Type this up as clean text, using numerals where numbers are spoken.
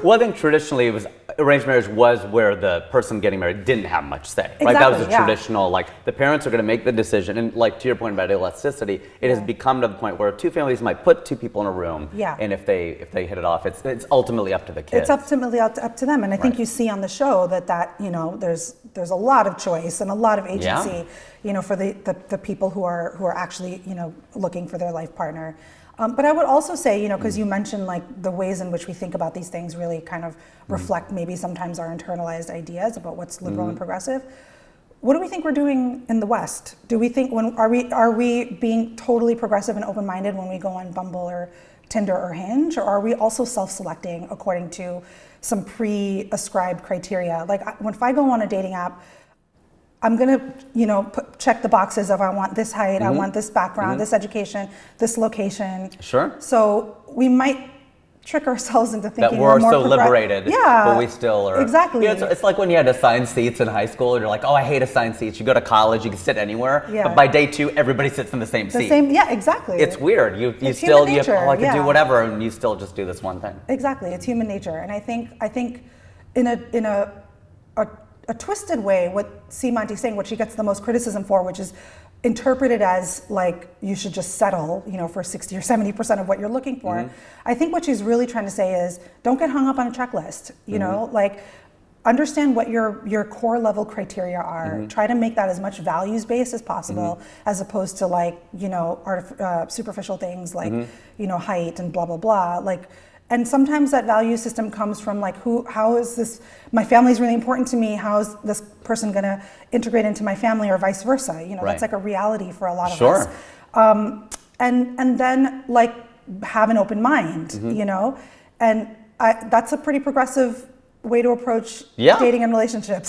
Well, I think traditionally it was arranged marriage was where the person getting married didn't have much say, right? Exactly, That was a yeah. traditional, like the parents are going to make the decision, and like to your point about elasticity, it has become to the point where two families might put two people in a room, and if they hit it off, it's ultimately up to the kids. It's ultimately up to them, and I think you see on the show that you know there's a lot of choice and a lot of agency, you know, for the people who are actually, you know, looking for their life partner. But I would also say, you know, because you mentioned like the ways in which we think about these things really kind of reflect maybe sometimes our internalized ideas about what's liberal and progressive. What do we think we're doing in the West? Do we think are we being totally progressive and open-minded when we go on Bumble or Tinder or Hinge, or are we also self-selecting according to some pre-ascribed criteria? Like if I go on a dating app, I'm gonna, you know, check the boxes of I want this height, I want this background, this education, this location. Sure. So we might trick ourselves into thinking that we're more so liberated, but we still are. Exactly. You know, it's like when you had assigned seats in high school, and you're like, oh, I hate assigned seats. You go to college, you can sit anywhere, but by day 2, everybody sits in the same seat. Exactly. It's weird. You it's still, human nature, I can do whatever, and you still just do this one thing. Exactly, it's human nature, and I think in a twisted way, what Seemanti's saying, what she gets the most criticism for, which is interpreted as like you should just settle, you know, for 60 or 70% of what you're looking for. I think what she's really trying to say is don't get hung up on a checklist, you know, like understand what your core level criteria are. Try to make that as much values based as possible, as opposed to like, you know, superficial things like, you know, height and blah, blah, blah. Like, and sometimes that value system comes from like, how is this, my family is really important to me, how is this person gonna integrate into my family, or vice versa? You know, that's like a reality for a lot of us. And then like have an open mind, you know? And that's a pretty progressive way to approach dating and relationships.